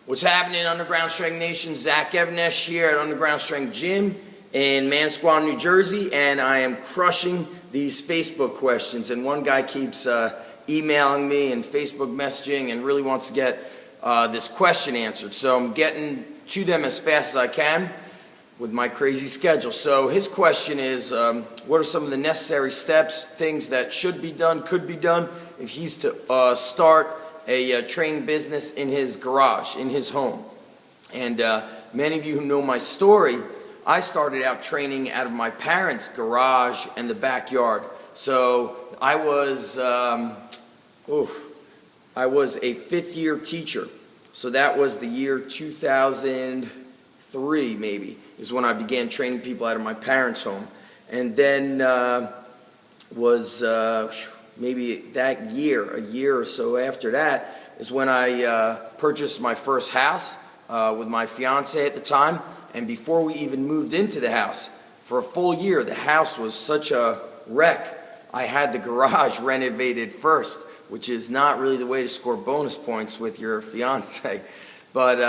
What's happening, Underground Strength Nation? Zach Evnesh here at Underground Strength Gym in Manasquan, New Jersey, and I am crushing these Facebook questions. And one guy keeps emailing me and Facebook messaging and really wants to get this question answered. So I'm getting to them as fast as I can with my crazy schedule. So his question is, what are some of the necessary steps, things that should be done, could be done, if he's to start a training business in his garage, in his home? And many of you who know my story, I started out training out of my parents' garage and the backyard. So I was a fifth-year teacher. So that was the year 2003, maybe, is when I began training people out of my parents' home. And then maybe that year, a year or so after that, is when I purchased my first house with my fiance at the time. And before we even moved into the house, for a full year, the house was such a wreck. I had the garage renovated first, which is not really the way to score bonus points with your fiance. But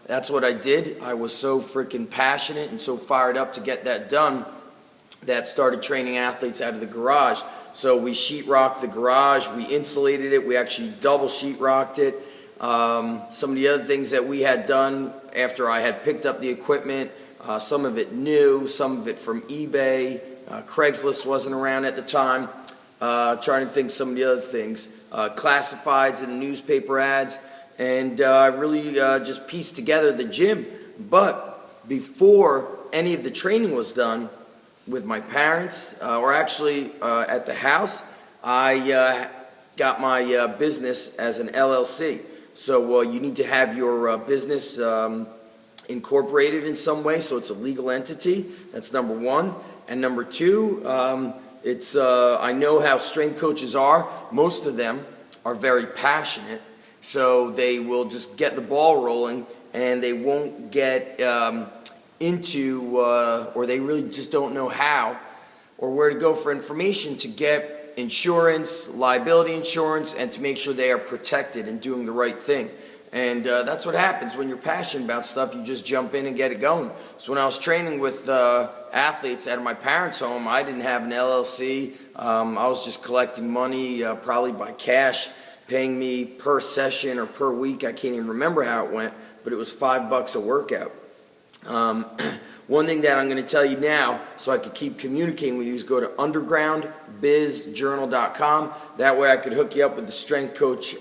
that's what I did. I was so freaking passionate and so fired up to get that done that started training athletes out of the garage. So we sheetrocked the garage, we insulated it, we actually double sheetrocked it. Some of the other things that we had done after I had picked up the equipment, some of it new, some of it from eBay, Craigslist wasn't around at the time. Trying to think some of the other things, classifieds in the newspaper ads, and I really just pieced together the gym. But before any of the training was done with my parents, or actually at the house, I got my business as an LLC. So you need to have your business incorporated in some way, so it's a legal entity. That's number one. And number two, I know how strength coaches are. Most of them are very passionate, so they will just get the ball rolling and they won't get into, or they really just don't know how or where to go for information to get insurance, liability insurance, and to make sure they are protected and doing the right thing. And that's what happens when you're passionate about stuff. You just jump in and get it going. So when I was training with athletes out of my parents' home, I didn't have an LLC. I was just collecting money, probably by cash, paying me per session or per week. I can't even remember how it went, but it was $5 a workout. One thing that I'm going to tell you now, so I could keep communicating with you, is go to undergroundbizjournal.com. That way I could hook you up with the strength coach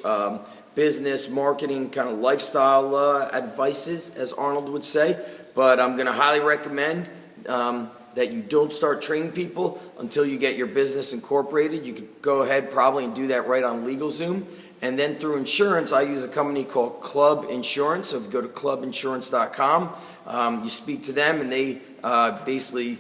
business, marketing, kind of lifestyle advices, as Arnold would say. But I'm going to highly recommend that you don't start training people until you get your business incorporated. You could go ahead probably and do that right on LegalZoom. And then through insurance, I use a company called Club Insurance. So if you go to clubinsurance.com, you speak to them and they basically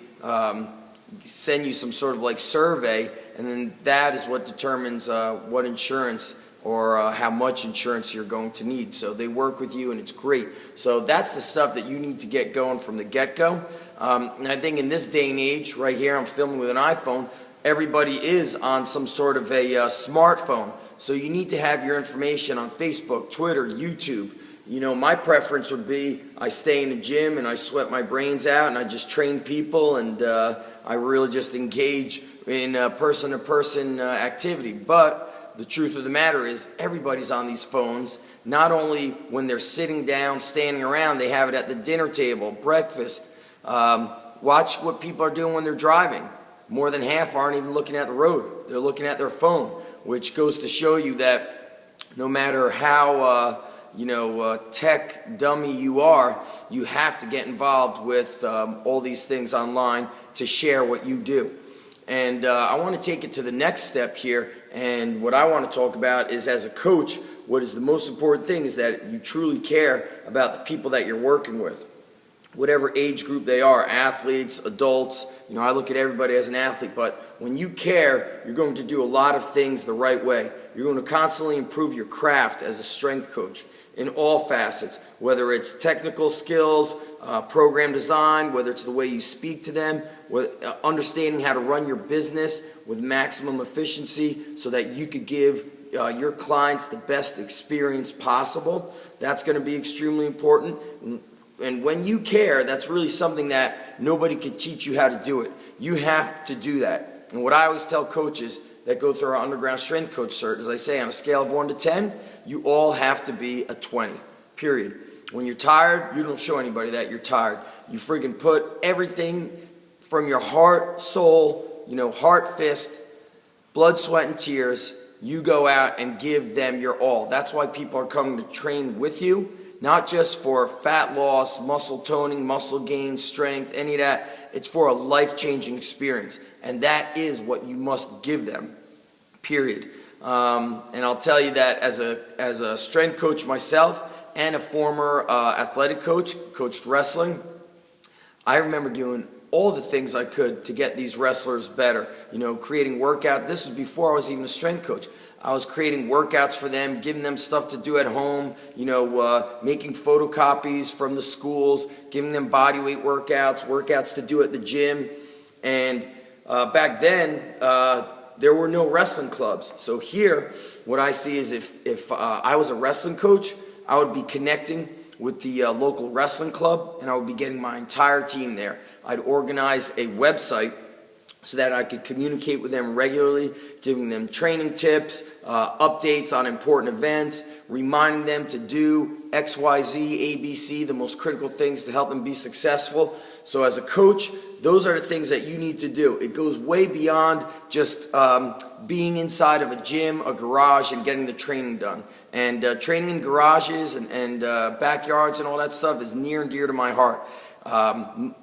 send you some sort of like survey, and then that is what determines what insurance or how much insurance you're going to need. So they work with you and it's great. So that's the stuff that you need to get going from the get-go. And I think in this day and age, right here, I'm filming with an iPhone, everybody is on some sort of a smartphone. So you need to have your information on Facebook, Twitter, YouTube. You know, my preference would be I stay in the gym and I sweat my brains out and I just train people and I really just engage in person-to-person activity. But the truth of the matter is everybody's on these phones. Not only when they're sitting down, standing around, they have it at the dinner table, breakfast. Watch what people are doing when they're driving. More than half aren't even looking at the road. They're looking at their phone, which goes to show you that no matter how tech dummy you are, you have to get involved with all these things online to share what you do. And I want to take it to the next step here, and what I want to talk about is, as a coach, what is the most important thing is that you truly care about the people that you're working with. Whatever age group they are, athletes, adults, I look at everybody as an athlete, but when you care, you're going to do a lot of things the right way. You're going to constantly improve your craft as a strength coach in all facets, whether it's technical skills, program design, whether it's the way you speak to them, understanding how to run your business with maximum efficiency so that you could give your clients the best experience possible. That's going to be extremely important. And when you care, that's really something that nobody could teach you how to do it. You have to do that. And what I always tell coaches that go through our underground strength coach cert is I say on a scale of 1 to 10, you all have to be a 20, period. When you're tired, you don't show anybody that you're tired. You freaking put everything from your heart, soul, heart, fist, blood, sweat, and tears. You go out and give them your all. That's why people are coming to train with you, not just for fat loss, muscle toning, muscle gain, strength, any of that. It's for a life-changing experience, and that is what you must give them, period. And I'll tell you that as a strength coach myself and a former athletic coach, coached wrestling, I remember doing all the things I could to get these wrestlers better. Creating workouts. This was before I was even a strength coach. I was creating workouts for them, giving them stuff to do at home, making photocopies from the schools, giving them body weight workouts to do at the gym. And back then, there were no wrestling clubs. So here, what I see is if I was a wrestling coach, I would be connecting with the local wrestling club, and I would be getting my entire team there. I'd organize a website so that I could communicate with them regularly, giving them training tips, updates on important events, reminding them to do X, Y, Z, ABC, the most critical things to help them be successful. So as a coach, those are the things that you need to do. It goes way beyond just being inside of a gym, a garage, and getting the training done. And training in garages and backyards and all that stuff is near and dear to my heart.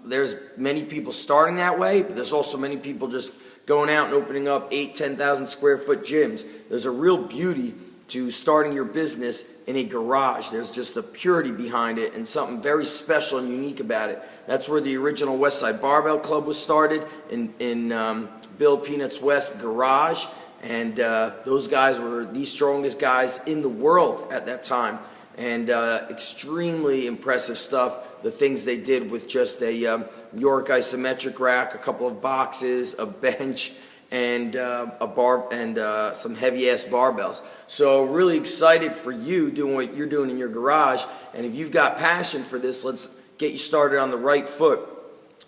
There's many people starting that way, but there's also many people just going out and opening up 10,000 square foot gyms. There's a real beauty to starting your business in a garage. There's just a purity behind it and something very special and unique about it. That's where the original Westside Barbell Club was started, in Bill Peanuts West garage. And those guys were the strongest guys in the world at that time. And extremely impressive stuff. The things they did with just a York isometric rack, a couple of boxes, a bench, and a bar, and some heavy-ass barbells. So really excited for you doing what you're doing in your garage. And if you've got passion for this, let's get you started on the right foot.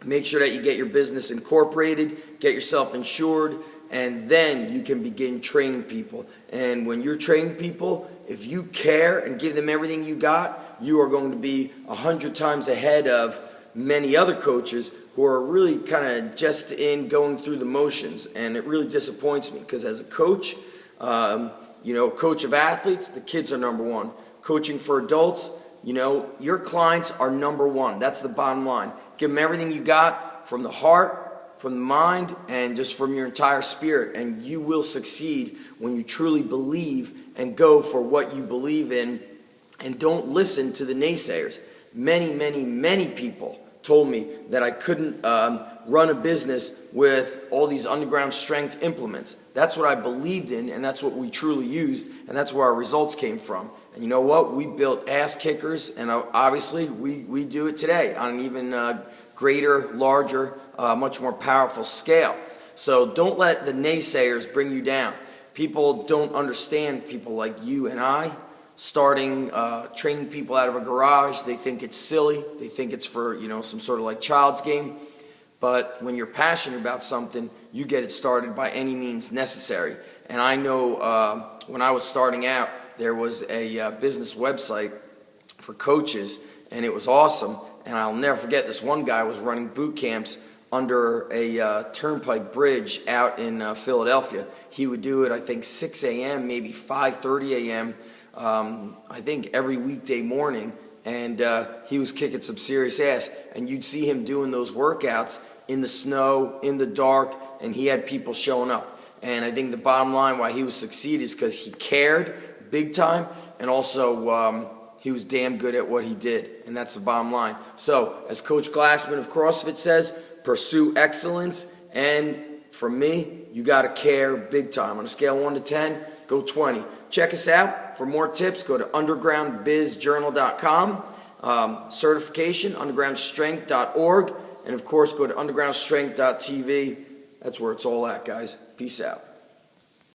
Make sure that you get your business incorporated, get yourself insured, and then you can begin training people. And when you're training people, if you care and give them everything you got, you are going to be 100 times ahead of many other coaches who are really kind of just going through the motions. And it really disappoints me because as a coach, coach of athletes, the kids are number one. Coaching for adults, your clients are number one. That's the bottom line. Give them everything you got from the heart, from the mind, and just from your entire spirit. And you will succeed when you truly believe and go for what you believe in, and don't listen to the naysayers. Many, many, many people told me that I couldn't run a business with all these underground strength implements. That's what I believed in, and that's what we truly used, and that's where our results came from. And you know what? We built ass kickers, and obviously we do it today on an even greater, larger, much more powerful scale. So don't let the naysayers bring you down. People don't understand people like you and I starting training people out of a garage. They think it's silly. They think it's for some sort of like child's game. But when you're passionate about something, you get it started by any means necessary. And I know when I was starting out, there was a business website for coaches, and it was awesome. And I'll never forget, this one guy was running boot camps under a turnpike bridge out in Philadelphia. He would do it, I think, 6 a.m., maybe 5:30 a.m., I think every weekday morning, and he was kicking some serious ass. And you'd see him doing those workouts in the snow, in the dark, and he had people showing up. And I think the bottom line why he was succeeding is because he cared big time, and also he was damn good at what he did, and that's the bottom line. So, as Coach Glassman of CrossFit says, pursue excellence, and for me, you got to care big time. On a scale of 1 to 10, go 20. Check us out. For more tips, go to undergroundbizjournal.com. Certification, undergroundstrength.org. And of course, go to undergroundstrength.tv. That's where it's all at, guys. Peace out.